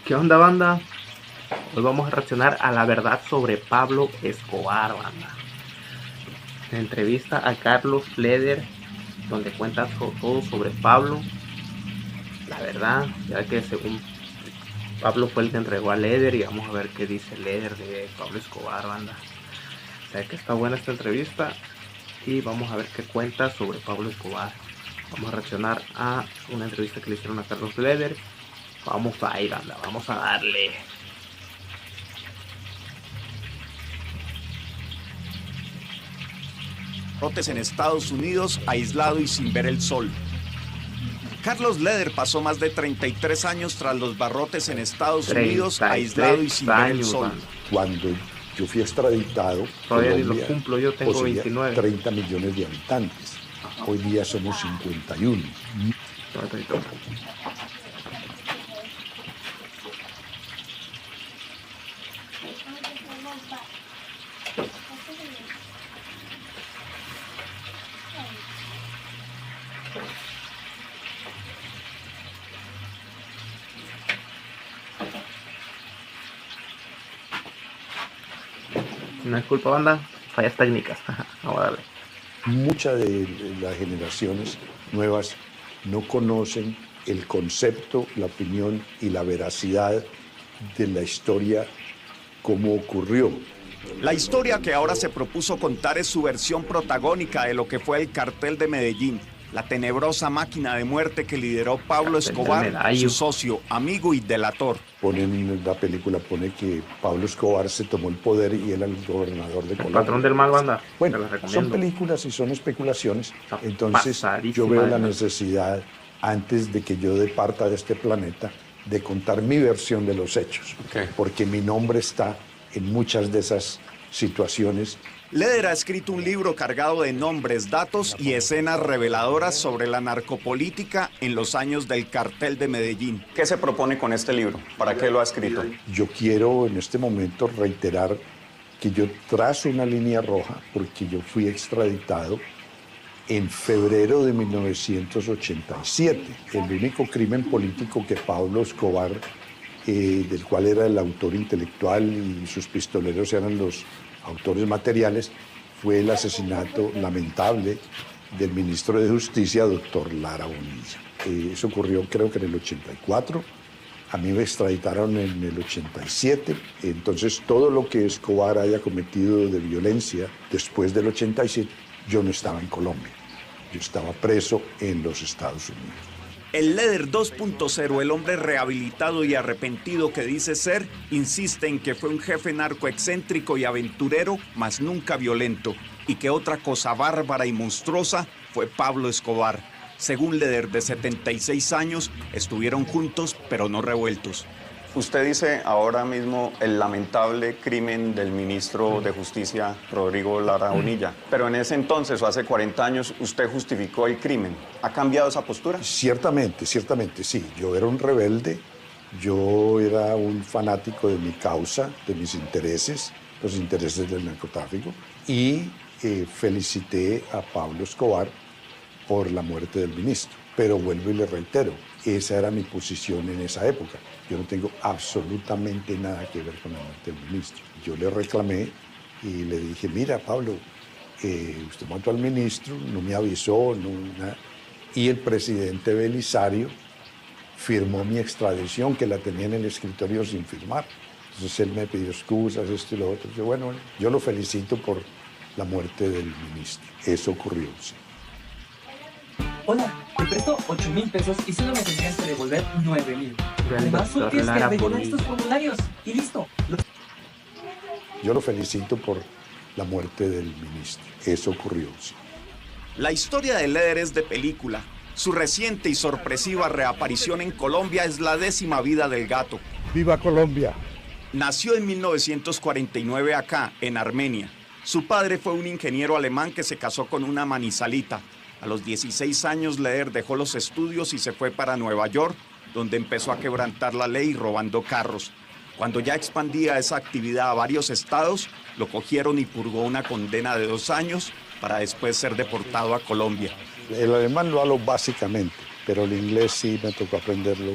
¿Qué onda, banda? Hoy vamos a reaccionar a la verdad sobre Pablo Escobar, banda. Entrevista a Carlos Leder, donde cuenta todo sobre Pablo. La verdad, ya que según Pablo fue el que entregó a Leder, y vamos a ver qué dice Leder de Pablo Escobar, banda. O sea que está buena esta entrevista y vamos a ver qué cuenta sobre Pablo Escobar. Vamos a reaccionar a una entrevista que le hicieron a Carlos Leder. Vamos a ir, banda, vamos a darle. En Estados Unidos, aislado y sin ver el sol. Carlos Leder pasó más de 33 años tras los barrotes en Estados Unidos, aislado y sin ver el sol. Cuando yo fui extraditado, todavía ni los cumplo, yo tengo 29. 30 millones de habitantes. Hoy día somos 51. No es culpa, banda, fallas técnicas. Vamos a darle. Muchas de las generaciones nuevas no conocen el concepto, la opinión y la veracidad de la historia, cómo ocurrió. La historia que ahora se propuso contar es su versión protagónica de lo que fue el Cartel de Medellín, la tenebrosa máquina de muerte que lideró Pablo Escobar, su socio, amigo y delator. En la película pone que Pablo Escobar se tomó el poder y él era el gobernador de Colombia. Patrón del mal, banda. Bueno, son películas y son especulaciones, entonces yo veo la necesidad, antes de que yo departa de este planeta, de contar mi versión de los hechos, porque mi nombre está en muchas de esas situaciones. Leder ha escrito un libro cargado de nombres, datos y escenas reveladoras sobre la narcopolítica en los años del Cartel de Medellín. ¿Qué se propone con este libro? ¿Para qué lo ha escrito? Yo quiero en este momento reiterar que yo trazo una línea roja porque yo fui extraditado en febrero de 1987. El único crimen político que Pablo Escobar, del cual era el autor intelectual y sus pistoleros eran los autores materiales, fue el asesinato lamentable del ministro de Justicia, doctor Lara Bonilla. Eso ocurrió creo que en el 84, a mí me extraditaron en el 87, entonces todo lo que Escobar haya cometido de violencia después del 87, yo no estaba en Colombia, yo estaba preso en los Estados Unidos. El Leder 2.0, el hombre rehabilitado y arrepentido que dice ser, insiste en que fue un jefe narcoexcéntrico y aventurero, mas nunca violento, y que otra cosa bárbara y monstruosa fue Pablo Escobar. Según Leder, de 76 años, estuvieron juntos pero no revueltos. Usted dice ahora mismo el lamentable crimen del ministro de Justicia, Rodrigo Lara Bonilla, pero en ese entonces, o hace 40 años, usted justificó el crimen. ¿Ha cambiado esa postura? Ciertamente, sí. Yo era un rebelde, yo era un fanático de mi causa, de mis intereses, los intereses del narcotráfico, y felicité a Pablo Escobar por la muerte del ministro. Pero vuelvo y le reitero, esa era mi posición en esa época. Yo no tengo absolutamente nada que ver con la muerte del ministro. Yo le reclamé y le dije, mira, Pablo, usted mató al ministro, no me avisó, nada. Y el presidente Belisario firmó mi extradición, que la tenía en el escritorio sin firmar. Entonces él me pidió excusas, esto y lo otro. Yo, bueno, yo lo felicito por la muerte del ministro. Eso ocurrió, sí. Hola, te presto 8,000 pesos y solo me tendrías que devolver 9,000. Además, solo tienes que rellenar estos formularios y listo. Yo lo felicito por la muerte del ministro. Eso ocurrió, sí. La historia de Leder es de película. Su reciente y sorpresiva reaparición en Colombia es la 10ª vida del gato. ¡Viva Colombia! Nació en 1949 acá, en Armenia. Su padre fue un ingeniero alemán que se casó con una manizalita. A los 16 años, Leder dejó los estudios y se fue para Nueva York, donde empezó a quebrantar la ley robando carros. Cuando ya expandía esa actividad a varios estados, lo cogieron y purgó una condena de 2 años para después ser deportado a Colombia. El alemán lo hablo básicamente, pero el inglés sí me tocó aprenderlo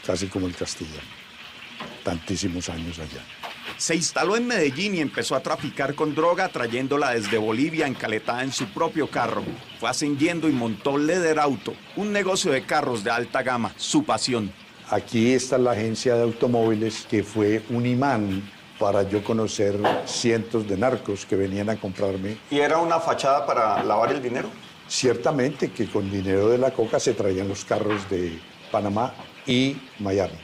casi como el castellano. tantísimos años allá. Se instaló en Medellín y empezó a traficar con droga trayéndola desde Bolivia encaletada en su propio carro. Fue ascendiendo y montó Leather Auto, un negocio de carros de alta gama, su pasión. Aquí está la agencia de automóviles que fue un imán para yo conocer cientos de narcos que venían a comprarme. ¿Y era una fachada para lavar el dinero? Ciertamente que con dinero de la coca se traían los carros de Panamá y Miami.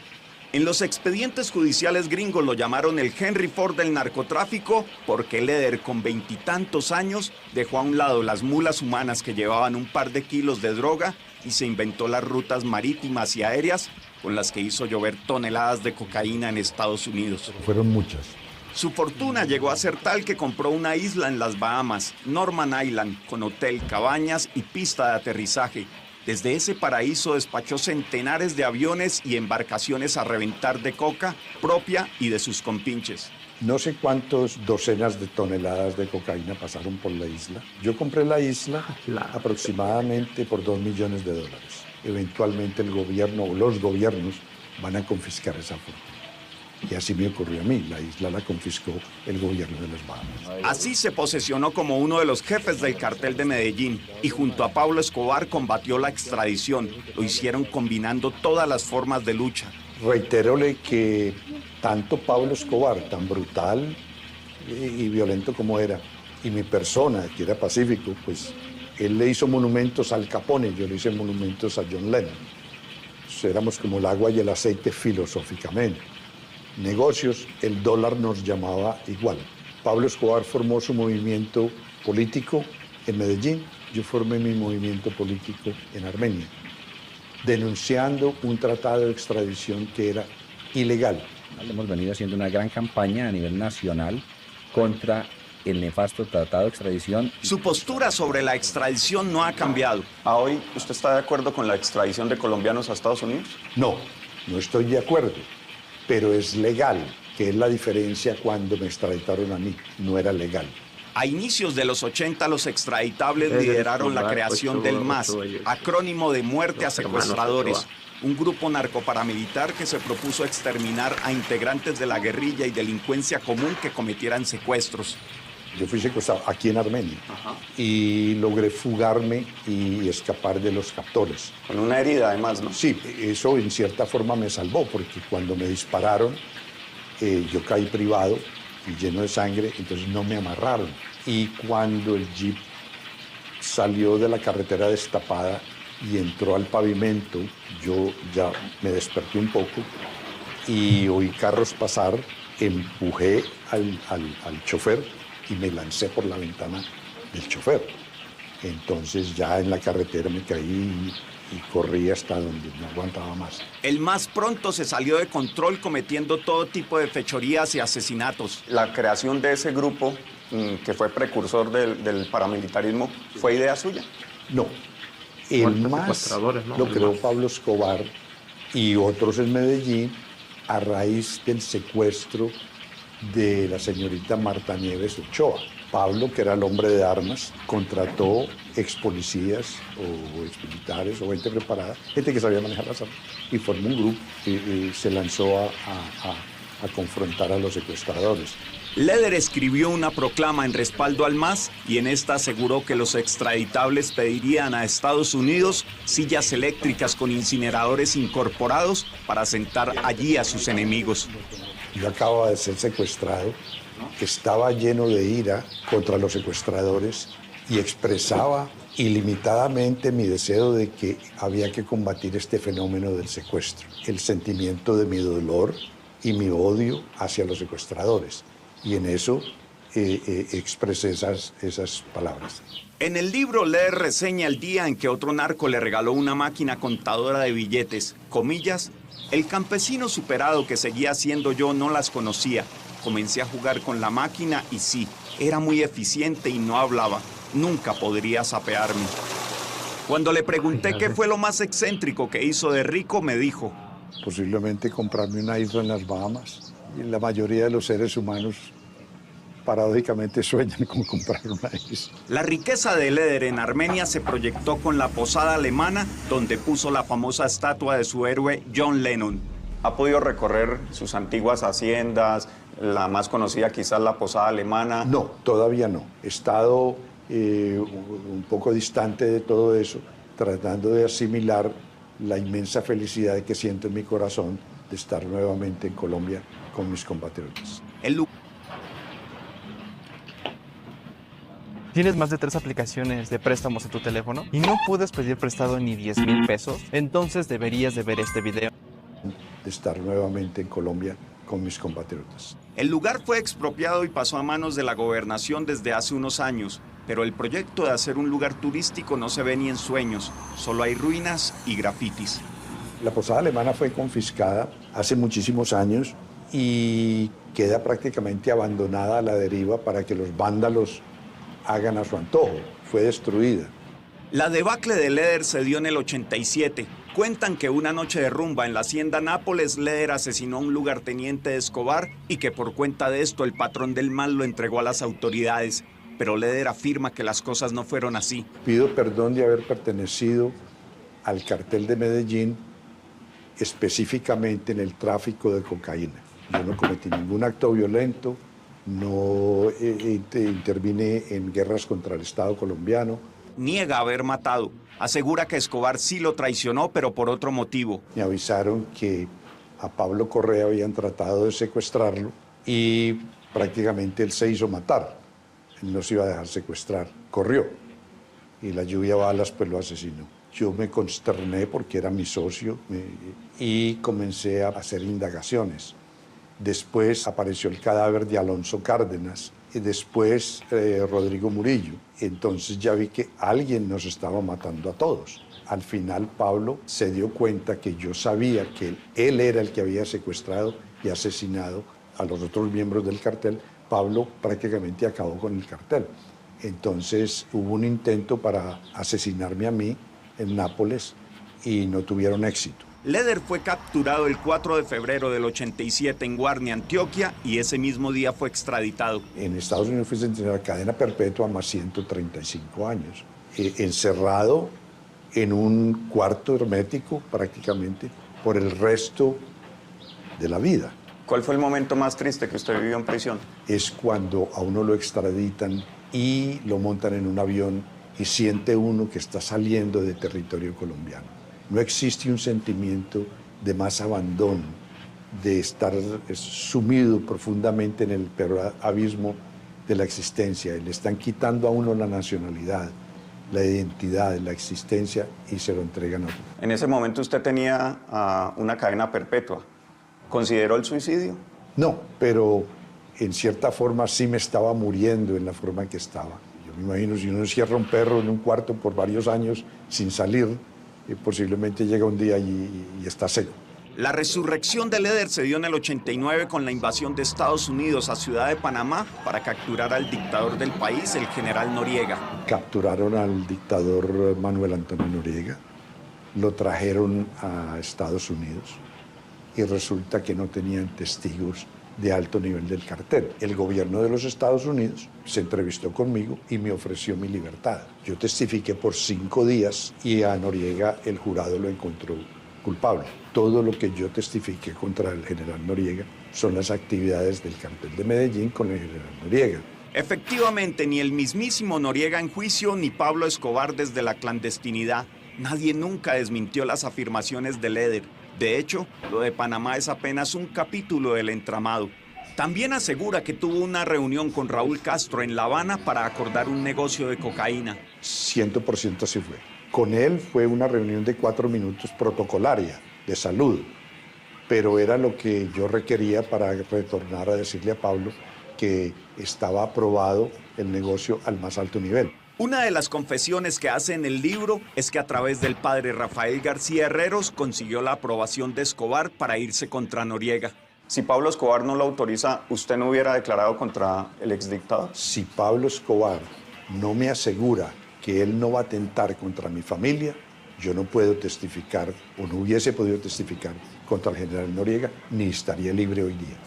En los expedientes judiciales gringos lo llamaron el Henry Ford del narcotráfico porque Leather, con 20 y tantos años, dejó a un lado las mulas humanas que llevaban un par de kilos de droga y se inventó las rutas marítimas y aéreas con las que hizo llover toneladas de cocaína en Estados Unidos. Fueron muchas. Su fortuna llegó a ser tal que compró una isla en las Bahamas, Norman Island, con hotel, cabañas y pista de aterrizaje. Desde ese paraíso despachó centenares de aviones y embarcaciones a reventar de coca propia y de sus compinches. No sé cuántas docenas de toneladas de cocaína pasaron por la isla. Yo compré la isla aproximadamente por $2 millones. Eventualmente el gobierno o los gobiernos van a confiscar esa fortuna. Y así me ocurrió a mí, la isla la confiscó el gobierno de las Bahamas. Así se posesionó como uno de los jefes del cartel de Medellín y junto a Pablo Escobar combatió la extradición. Lo hicieron combinando todas las formas de lucha. Reitéróle que tanto Pablo Escobar, tan brutal y violento como era, y mi persona, que era pacífico, pues él le hizo monumentos al Capone, yo le hice monumentos a John Lennon. Entonces, éramos como el agua y el aceite filosóficamente. Negocios, el dólar nos llamaba igual. Pablo Escobar formó su movimiento político en Medellín, yo formé mi movimiento político en Armenia, denunciando un tratado de extradición que era ilegal. Hemos venido haciendo una gran campaña a nivel nacional contra el nefasto tratado de extradición. Su postura sobre la extradición no ha cambiado. ¿A hoy usted está de acuerdo con la extradición de colombianos a Estados Unidos? No, no estoy de acuerdo, pero es legal, que es la diferencia cuando me extraditaron a mí, no era legal. A inicios de los 80, los extraditables lideraron la creación del MAS, acrónimo de muerte a secuestradores, un grupo narcoparamilitar que se propuso exterminar a integrantes de la guerrilla y delincuencia común que cometieran secuestros. Yo fui secuestrado aquí en Armenia y logré fugarme y escapar de los captores. Con una herida además, ¿no? Sí, eso en cierta forma me salvó porque cuando me dispararon yo caí privado y lleno de sangre, entonces no me amarraron. Y cuando el jeep salió de la carretera destapada y entró al pavimento, yo ya me desperté un poco y oí carros pasar, empujé al chofer y me lancé por la ventana del chofer. Entonces ya en la carretera me caí y corrí hasta donde no aguantaba más. El MAS pronto se salió de control cometiendo todo tipo de fechorías y asesinatos. La creación de ese grupo, que fue precursor del paramilitarismo, ¿fue idea suya? No. El MAS lo creó Pablo Escobar y otros en Medellín a raíz del secuestro de la señorita Marta Nieves Ochoa. Pablo, que era el hombre de armas, contrató ex policías o ex militares o gente preparada, gente que sabía manejar las armas, y formó un grupo y se lanzó a confrontar a los secuestradores. Leather escribió una proclama en respaldo al MAS y en esta aseguró que los extraditables pedirían a Estados Unidos sillas eléctricas con incineradores incorporados para sentar allí a sus enemigos. Yo acababa de ser secuestrado, estaba lleno de ira contra los secuestradores y expresaba ilimitadamente mi deseo de que había que combatir este fenómeno del secuestro, el sentimiento de mi dolor y mi odio hacia los secuestradores. Y en eso expresé esas palabras. En el libro Leather reseña el día en que otro narco le regaló una máquina contadora de billetes, comillas, el campesino superado que seguía siendo yo no las conocía. Comencé a jugar con la máquina y sí, era muy eficiente y no hablaba. Nunca podría sapearme. Cuando le pregunté qué fue lo más excéntrico que hizo de rico, me dijo: posiblemente comprarme una isla en las Bahamas. Y la mayoría de los seres humanos paradójicamente sueñan con comprar una isla. La riqueza de Leather en Armenia se proyectó con la posada alemana, donde puso la famosa estatua de su héroe John Lennon. ¿Ha podido recorrer sus antiguas haciendas, la más conocida quizás la Posada Alemana? No, todavía no. He estado un poco distante de todo eso, tratando de asimilar la inmensa felicidad que siento en mi corazón de estar nuevamente en Colombia con mis compatriotas. ¿Tienes más de 3 aplicaciones de préstamos en tu teléfono y no puedes pedir prestado ni 10,000 pesos? Entonces deberías de ver este video. De estar nuevamente en Colombia con mis compatriotas. El lugar fue expropiado y pasó a manos de la gobernación desde hace unos años, pero el proyecto de hacer un lugar turístico no se ve ni en sueños, solo hay ruinas y grafitis. La Posada Alemana fue confiscada hace muchísimos años y queda prácticamente abandonada a la deriva para que los vándalos hagan a su antojo. Fue destruida. La debacle de Leder se dio en el 87. Cuentan que una noche de rumba en la hacienda Nápoles, Leder asesinó a un lugarteniente de Escobar y que por cuenta de esto el patrón del mal lo entregó a las autoridades. Pero Leder afirma que las cosas no fueron así. Pido perdón de haber pertenecido al cartel de Medellín, específicamente en el tráfico de cocaína. Yo no cometí ningún acto violento, no intervine en guerras contra el Estado colombiano. Niega haber matado. Asegura que Escobar sí lo traicionó, pero por otro motivo. Me avisaron que a Pablo Correa habían tratado de secuestrarlo y prácticamente él se hizo matar. Él no se iba a dejar secuestrar. Corrió y la lluvia de balas pues lo asesinó. Yo me consterné porque era mi socio y comencé a hacer indagaciones. Después apareció el cadáver de Alonso Cárdenas y después Rodrigo Murillo. Entonces ya vi que alguien nos estaba matando a todos. Al final Pablo se dio cuenta que yo sabía que él era el que había secuestrado y asesinado a los otros miembros del cartel. Pablo prácticamente acabó con el cartel. Entonces hubo un intento para asesinarme a mí en Nápoles y no tuvieron éxito. Leder fue capturado el 4 de febrero del 87 en Guarne, Antioquia, y ese mismo día fue extraditado. En Estados Unidos fue sentenciado a cadena perpetua más 135 años. Encerrado en un cuarto hermético prácticamente por el resto de la vida. ¿Cuál fue el momento más triste que usted vivió en prisión? Es cuando a uno lo extraditan y lo montan en un avión y siente uno que está saliendo de territorio colombiano. No existe un sentimiento de más abandono, de estar sumido profundamente en el peor abismo de la existencia. Le están quitando a uno la nacionalidad, la identidad, la existencia y se lo entregan a uno. En ese momento usted tenía una cadena perpetua. ¿Consideró el suicidio? No, pero en cierta forma sí me estaba muriendo en la forma que estaba. Yo me imagino si uno encierra a un perro en un cuarto por varios años sin salir, posiblemente llega un día y está seco. La resurrección de Leder se dio en el 89 con la invasión de Estados Unidos a Ciudad de Panamá para capturar al dictador del país, el general Noriega. Capturaron al dictador Manuel Antonio Noriega, lo trajeron a Estados Unidos y resulta que no tenían testigos de alto nivel del cartel. El gobierno de los Estados Unidos se entrevistó conmigo y me ofreció mi libertad. Yo testifiqué por 5 días y a Noriega el jurado lo encontró culpable. Todo lo que yo testifiqué contra el general Noriega son las actividades del cartel de Medellín con el general Noriega. Efectivamente, ni el mismísimo Noriega en juicio, ni Pablo Escobar desde la clandestinidad. Nadie nunca desmintió las afirmaciones de Leder. De hecho, lo de Panamá es apenas un capítulo del entramado. También asegura que tuvo una reunión con Raúl Castro en La Habana para acordar un negocio de cocaína. 100% así fue. Con él fue una reunión de 4 minutos protocolaria, de salud, pero era lo que yo requería para retornar a decirle a Pablo que estaba aprobado el negocio al más alto nivel. Una de las confesiones que hace en el libro es que a través del padre Rafael García Herreros consiguió la aprobación de Escobar para irse contra Noriega. Si Pablo Escobar no lo autoriza, ¿usted no hubiera declarado contra el exdictador? Si Pablo Escobar no me asegura que él no va a atentar contra mi familia, yo no puedo testificar o no hubiese podido testificar contra el general Noriega, ni estaría libre hoy día.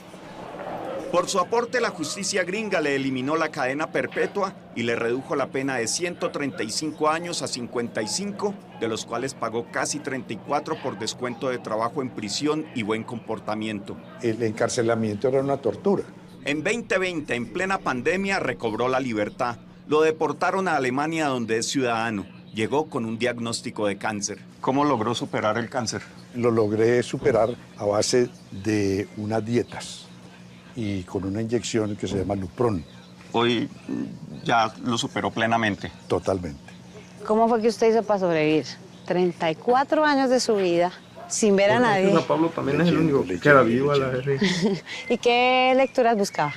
Por su aporte, la justicia gringa le eliminó la cadena perpetua y le redujo la pena de 135 años a 55, de los cuales pagó casi 34 por descuento de trabajo en prisión y buen comportamiento. El encarcelamiento era una tortura. En 2020, en plena pandemia, recobró la libertad. Lo deportaron a Alemania, donde es ciudadano. Llegó con un diagnóstico de cáncer. ¿Cómo logró superar el cáncer? Lo logré superar a base de unas dietas y con una inyección que se llama Lupron. Hoy ya lo superó plenamente. Totalmente. ¿Cómo fue que usted hizo para sobrevivir? 34 años de su vida sin ver a nadie. Pablo también es el único que queda vivo a la vez. ¿Y qué lecturas buscaba?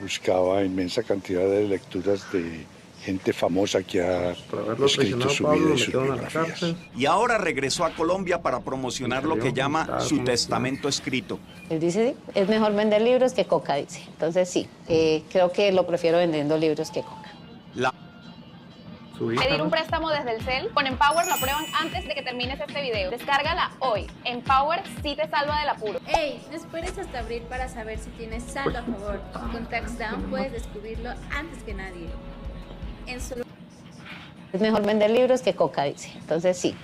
Buscaba inmensa cantidad de lecturas de gente famosa que ha escrito su vida y sus biografías. Y ahora regresó a Colombia para promocionar lo que llama su testamento escrito. Él dice, sí, es mejor vender libros que coca, dice. Entonces sí, creo que lo prefiero vendiendo libros que coca. Pedir un préstamo desde el cel. Con Empower lo aprueban antes de que termines este video. Descárgala hoy. Empower sí te salva del apuro. Hey, no esperes hasta abril para saber si tienes saldo a favor. Con TaxDown puedes descubrirlo antes que nadie. Es mejor vender libros que coca, dice. Entonces sí,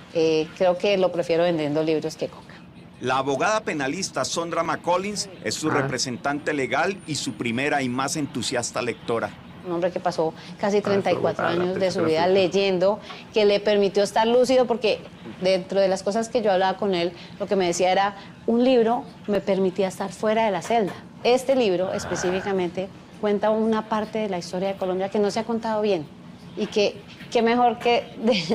creo que lo prefiero vendiendo libros que coca. La abogada penalista Sondra McCollins es su representante legal y su primera y más entusiasta lectora. Un hombre que pasó casi 34 años de su vida leyendo, que le permitió estar lúcido, porque dentro de las cosas que yo hablaba con él, lo que me decía era, un libro me permitía estar fuera de la celda. Este libro específicamente cuenta una parte de la historia de Colombia que no se ha contado bien y que mejor que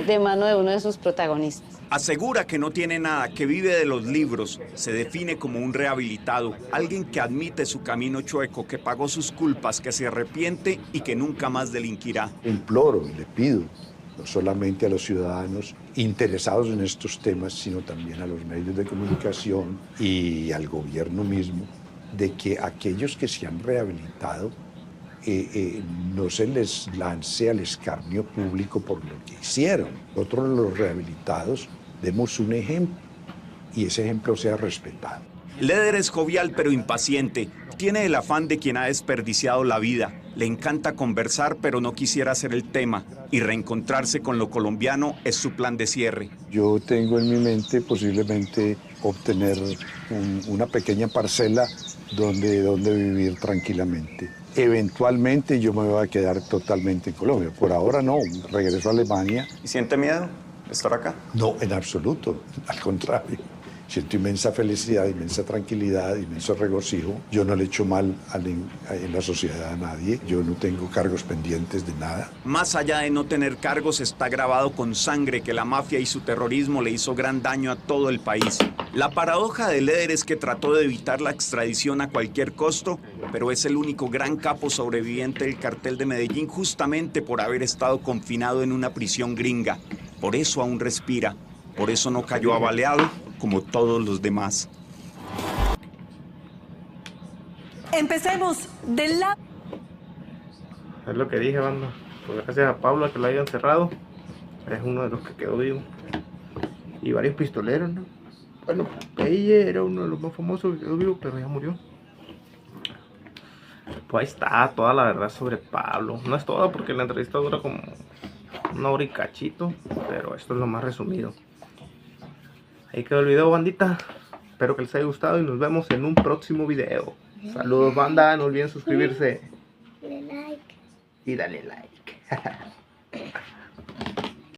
de mano de uno de sus protagonistas. Asegura que no tiene nada, que vive de los libros, se define como un rehabilitado, alguien que admite su camino chueco, que pagó sus culpas, que se arrepiente y que nunca más delinquirá. Imploro y le pido, no solamente a los ciudadanos interesados en estos temas, sino también a los medios de comunicación y al gobierno mismo, de que aquellos que se han rehabilitado no se les lance al escarnio público por lo que hicieron. Nosotros los rehabilitados demos un ejemplo y ese ejemplo sea respetado. Leder es jovial pero impaciente. Tiene el afán de quien ha desperdiciado la vida. Le encanta conversar pero no quisiera ser el tema. Y reencontrarse con lo colombiano es su plan de cierre. Yo tengo en mi mente posiblemente obtener una pequeña parcela donde vivir tranquilamente. Eventualmente yo me voy a quedar totalmente en Colombia. Por ahora no, regreso a Alemania. ¿Y siente miedo de estar acá? No, en absoluto, al contrario. Siento inmensa felicidad, inmensa tranquilidad, inmenso regocijo. Yo no le echo mal en la sociedad a nadie. Yo no tengo cargos pendientes de nada. Más allá de no tener cargos, está grabado con sangre que la mafia y su terrorismo le hizo gran daño a todo el país. La paradoja de Leder es que trató de evitar la extradición a cualquier costo, pero es el único gran capo sobreviviente del cartel de Medellín justamente por haber estado confinado en una prisión gringa. Por eso aún respira, por eso no cayó abaleado como todos los demás. Empecemos del lado. Es lo que dije, banda. Pues gracias a Pablo que lo hayan encerrado. Es uno de los que quedó vivo. Y varios pistoleros, ¿no? Bueno, Pelle era uno de los más famosos que quedó vivo, pero ya murió. Pues ahí está toda la verdad sobre Pablo. No es toda porque la entrevista dura como 1 hora y cachito, pero esto es lo más resumido. Ahí quedó el video, bandita. Espero que les haya gustado y nos vemos en un próximo video. Saludos, banda. No olviden suscribirse. Y dale like.